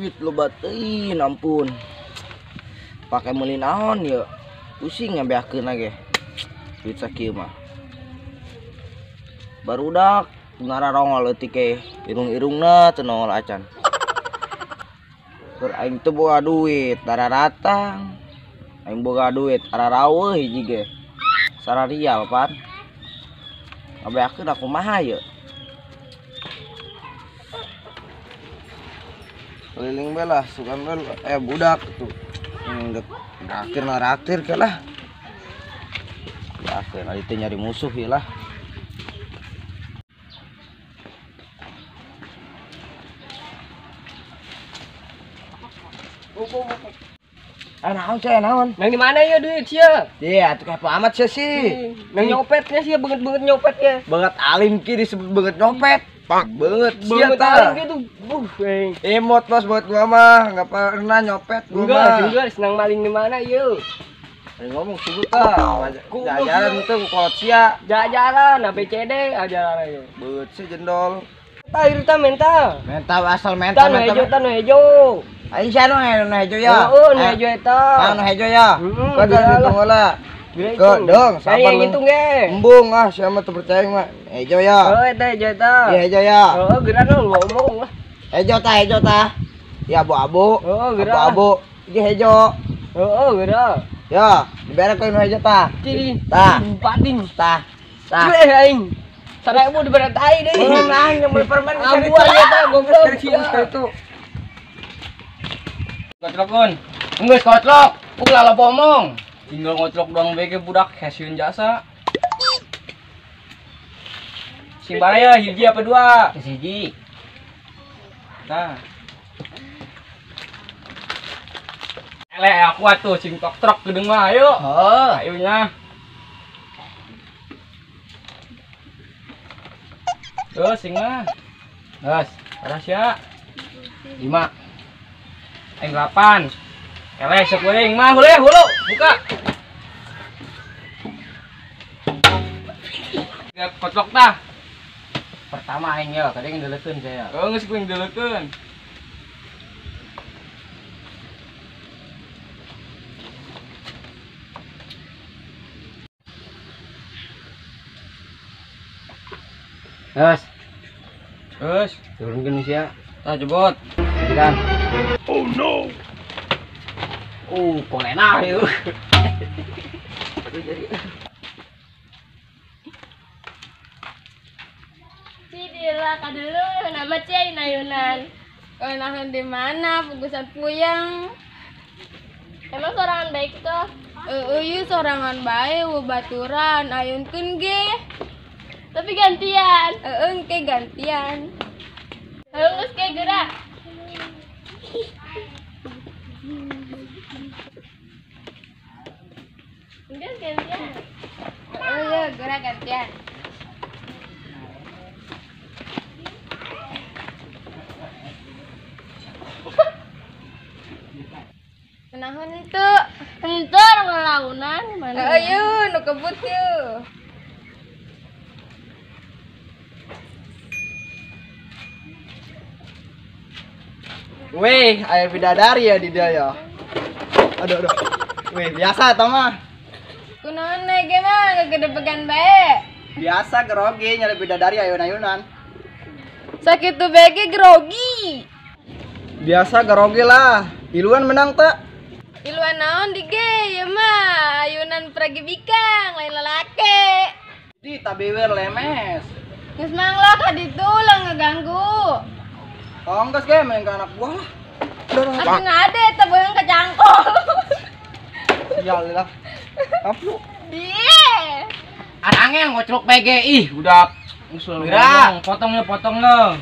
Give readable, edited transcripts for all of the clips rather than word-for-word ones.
duit lo batein ampun. Pakai meuli naon ya. Pusing ngabeakeun lagi. Duit sakieu mah. Barudak ngararongol leutik ke irung-irungna teu nongol acan. Keur aing teu boga duit, dararatang. Aing boga duit, araraweuh hiji ge. Sararial pan. Ngabeakeun aku kumaha ye? Keliling belah, sukan belah, budak tuh. Raktir ke lah. Akhir itu nyari musuh ya lah. Naon ceh naon? Nang di mana ya duit sia? Iya, tuh apa amat sih? Nang nyopetnya sih banget nyopetnya. Banget alim ki disebut banget nyopet. Banget sia Banget tah. alim gitu. Emot bos buat gua mah, enggak pernah nyopet gua mah. Enggak, senang maling di mana yuk? Ngomong sibuk tah. Jajaran tuh kolot sia. Jajaran ABCD ajaran aja. Beut sih jendol. Air ta mental. Mental asal mental. Tanu hejo. Aing sia nu hejo ya. Oh, nu hejo eta. Nu hejo ya. Kada dihitung heula. Ke dong, sabar lu. Ngitung ge. Embung ah, sia mah teu percaya mah. Hejo ya. Oh, eta hejo eta. Iya hejo ya. Oh, geura lu ngomong lah. Hejo tah. Ya abu-abu. Oh, geura. Abu-abu. Iki hejo. Oh, geura. Ya, dibere koin nu hejo tah. Ciri. Tah. Pating. Tah. Tah. Aing. Saraemu dibere tai deui. Nah, yang beli permen Abu aja tah goblok. itu. Kotlokun. Geus kotlok. Ulah lo pomong. Tinggal ngotlok doang bege budak hasilin jasa. Sing baraya hiji apa dua? Hiji. Nah. Ele aku atuh sing trok gedeng mah ayo. Heuh. Ayunya. Terus sing mah. Terus, paras ya. 5. Aing 8. Ele sok goreng mah hulu buka. Ya kotlok tah. Pertama aing ya, kadang ndeleukeun saya. Oh, geus kuing deleukeun. Terus Turunkeun sia. tah jebot. Kan. Oh no. Polena ieu. Cidilah kadulu nama cai nayunan. Kenahan di mana pugusan puyang. Emang sorangan baik tuh. Ieu sorangan bae baturan ayunkeun ge. Tapi gantian. Engke gantian. Geus ke gerak. Enggak gantian. Iya, gerak gantian. Kenahun itu orang ngelaunan mana? Ayo, nu kebut yuk. Weh, aya bidadari ya di dia ya. Aduh. Weh, biasa tah mah. Kunaon ge mah gegedebegan bae. Biasa grogi nyari bidadari ayun-ayunan. Sakitu bege grogi. Biasa grogi lah. Iluan menang tak? Iluan naon di ge ya mah ayunan peragi bikang lain lalake. Di tabewer lemes. Geus mangla ka ditu lah ngeganggu. Ongkos ge main ke anak buah lah. Atuh ngade eta beung kacangkol. Sial lah. Apa? Dieu. Anangnya ngoclok PGI udah usul Gerak. potong lo.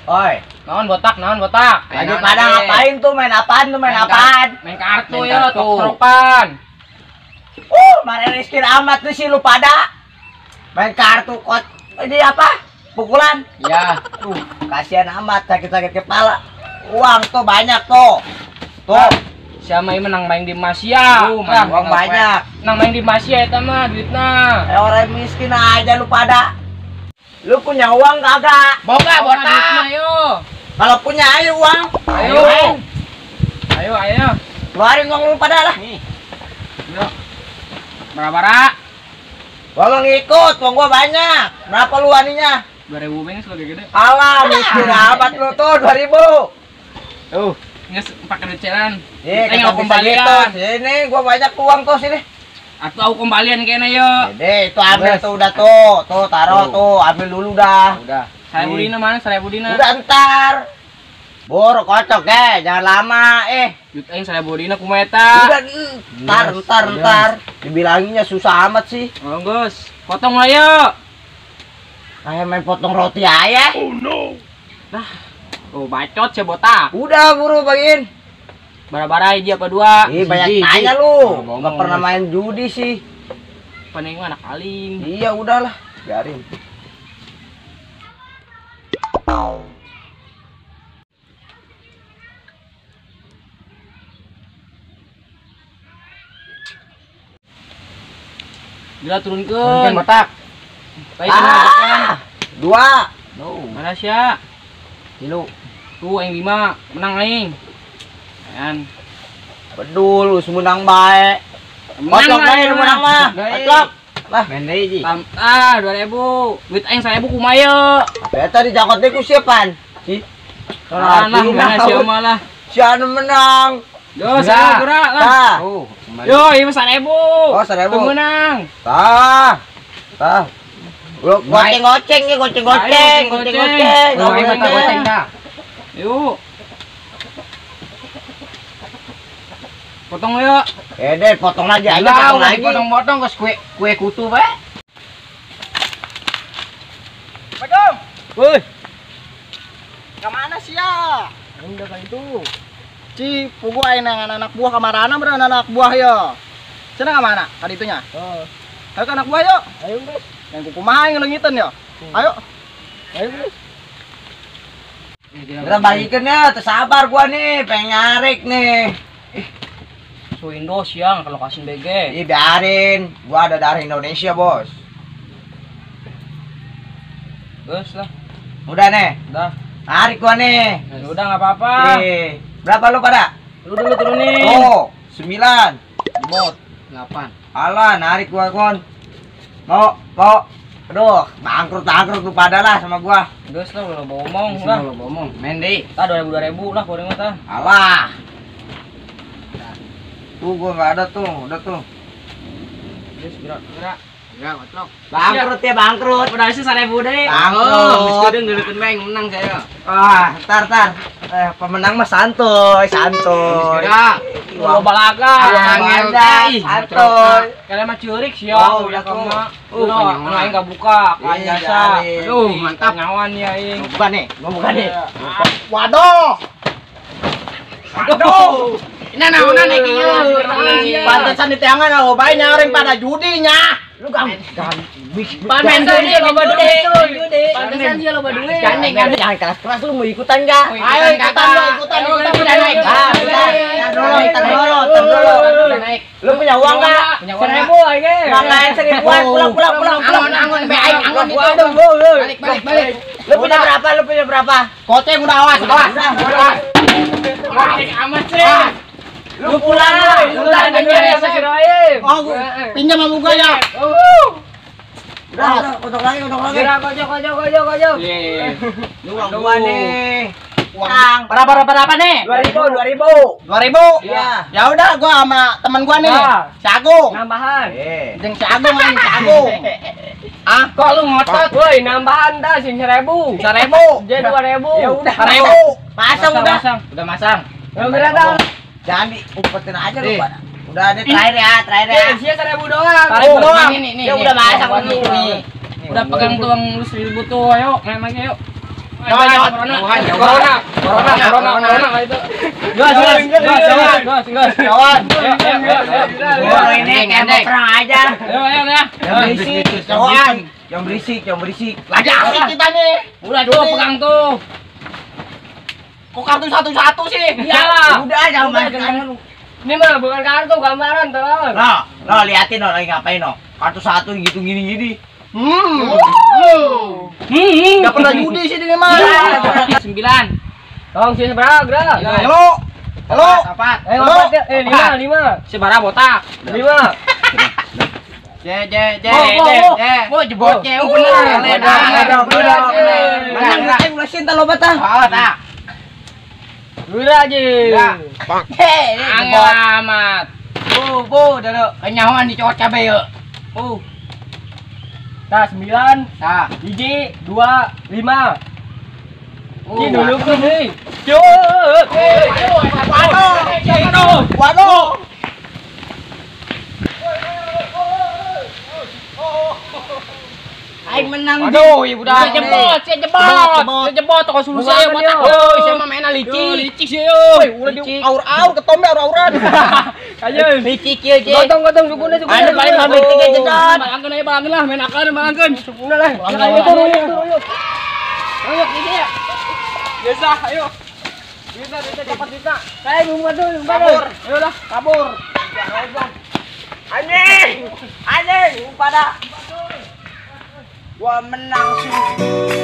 Oi, Naon botak. lagi pada ngapain tuh? Main apaan? Main kartu Main ya, kartu. tok-tokan. Mare miskin amat tuh sih lu pada. Main kartu kot. Ini apa? Pukulan. Ya, Kasihan amat sakit-sakit kepala. Uang tuh banyak tuh. Tuh. siapa yang menang main di Masia? Main uang banyak. Menang main di Masia eta mah duitna. Orang miskin aja lu pada. Lu punya uang kagak? Boga botak. Duitna yo. Kalau punya ayo uang. Ayo. Ayo. Keluarin uang lu pada lah. Nih. Yuk. Bara-bara. Gua mau ngikut, uang gua banyak. Berapa lu aninya? 2000 beng sebagai gede. Alah, miskin amat lu tuh 2000. Tuh, nges pakai deceran. Kita aku bisa gitu. kembalian. Sini gua banyak uang tuh sini. Atau aku kembalian kayaknya yuk. Dede, itu ambil tuh udah tuh. Tuh taruh tuh, ambil dulu dah. Udah. Saya Budina mana? Saya Budina. Udah ntar. Bor, kocok jangan lama Jutain saya Budina kumeta. Udah ntar. Dibilanginnya susah amat sih. Oh, Gus. Potong lah yuk. Kayak main potong roti aja. Oh no. Lah. Oh, bacot si botak. Udah buru bagiin. Bara-bara hiji apa dua? Ih, banyak Hiji, tanya hiji. lu. Oh, Nggak pernah main judi sih. Paling anak aling. Iya, udahlah. Biarin. Gila turunkeun. Botak. Baik kan. 2. No. Mana sia? Tilu. Tuh yang 5 menang aing. Kan. Bedul, lu semenang bae. Kocok bae lu menang mah. Kocok. Lah, main deui ji. 2000. Duit aing 1000 kumaha. Eta di jakot deui ku sieupan. Si. Nah, mana sia malah. Si anu menang. Yo, saya gerak lah. Oh, Yo, ini 1000. Oh, 1000. Tuh menang. Tah. Lu goceng-goceng nih, goceng-goceng. Goceng dah. Yuk. Potong yuk. Deh, potong lagi aja, potong lagi. Potong-potong ke kue kutu bae. Assalamualaikum. Woi. Kemana sih ya? Udah kan itu. Ci, pugu aing nang anak buah kamarana bener anak buah ya. Cenah ka mana? Ka ditunya. Oh. Ayo ke anak buah yuk. Ayo, Bos. Yang kumaha yang leungiteun ya. Ayo. Ayo, Bos. Kita bagikan ya, tersabar gua nih, pengen nyarik nih. So Indo siang kalau kasih BG. Ih, biarin. Gua ada dari Indonesia, Bos. Gus lah. Udah nih. Udah. Narik gua nih. Ya udah enggak apa-apa. Nih. Berapa lu pada? Lu dulu turunin. Oh, 9. Bot 8. Alah, narik gua, Kon. Mau. Aduh, bangkrut lu pada lah sama gua. Gus lah lo ngomong lah. Lo ngomong. Main deh. Tah 2000 lah goreng tah. Alah. Tuh gua nggak ada tuh, udah tuh. Gus gerak. Ya, matlok. Bangkrut ya, bangkrut. Udah sih 1000 deh. Bangkrut. Geus kedeung ngeuleutkeun beng menang saya. Ntar. Pemenang mah santuy. Gerak. Lo balaga. Santuy. Kalian mah curik sih Oh, udah udah tuh. kamu. Lo aing enggak buka, kan Iya, jasa. biarin. Aduh, mantap ngawan ya aing. Buka nih, gua buka nih. Waduh. Ini naonan nih kayaknya. Pantesan di tangan lo bae nyaring pada judinya. Lu pantesan dia loba duit. Pantesan dia loba duit. Jangan keras lu mau ikutan enggak? Ayo ikutan Udah naik. Tar dulu. Naik. Lu punya uang enggak? 1000 aja. Makan 1000-an pulang. Angon be aing angon itu. Balik. Lu punya berapa? Koceng udah awas. Amat sih. Lu pulang lu. Oh, pinjam sama gua ya. Udah, kotok lagi. Kocok. Lu uang gua nih. Uang. Berapa nih? 2000. 2000? Iya. Ya udah gua sama temen gua nih. Ah. Si Agung. Nambahan. Jeung si Agung aing, si Agung. Ah, kok lu ngotot? Woi, nambahan dah sing 1000. 1000. Jadi 2000. Ya udah 1000. Pasang udah. Masang. Udah masang. Berapa? Jangan diumpetin aja lu, Nih. Pak. Udah ada terakhir ya. Sia 1000 doang. 1000 doang. Nih. Ya udah masang Waduh. nih. Udah pegang tuang lu 1000 tuh, ayo main lagi yuk. Corona itu. Gas. Kawan. Gua ini kayak mau perang aja. Ayo ya. Yang berisik. Lagi asik kita nih. Udah tuh pegang tuh. Kok kartu satu-satu sih? Iyalah. Udah jangan main. Ini mah bukan kartu, gambaran terus. No, liatin no lagi ngapain no. Kartu satu gitu gini. Gak pernah judi sih ini mah. 9. Tong sih seberapa, Gra? Halo. Halo. Empat. Halo. Lima. Sebarang botak. 5. Oh, jebot bener. Menang aing ulah cinta lo batang. Tak. Gura aja. Angel amat. Dulu. Kenyawan dicocok cabe yuk. Nah, 9. Nah, Hiji, 2, 5. Ini dulu waduh. kan nih. Waduh. aing menang. Aduh, ibu dah. Saya jebot toko solusi Bukan ayo botak. dia. Euy, saya mah mainan licik. Licik sih, euy. Ulah di aur-aur ketombe aur-auran. Ayo. Licik ieu ge. Gotong sukuna. Anu paling ngambil 3 jedot. Balangkeun aja balangkeun lah, main akan. Sukuna lah. Ayo turun. Ayo ini ya. Biasa, ayo. Bisa dapat bisa. Kayak rumah tuh, Kabur. Ayo lah, kabur. Anjing pada gua menang sih.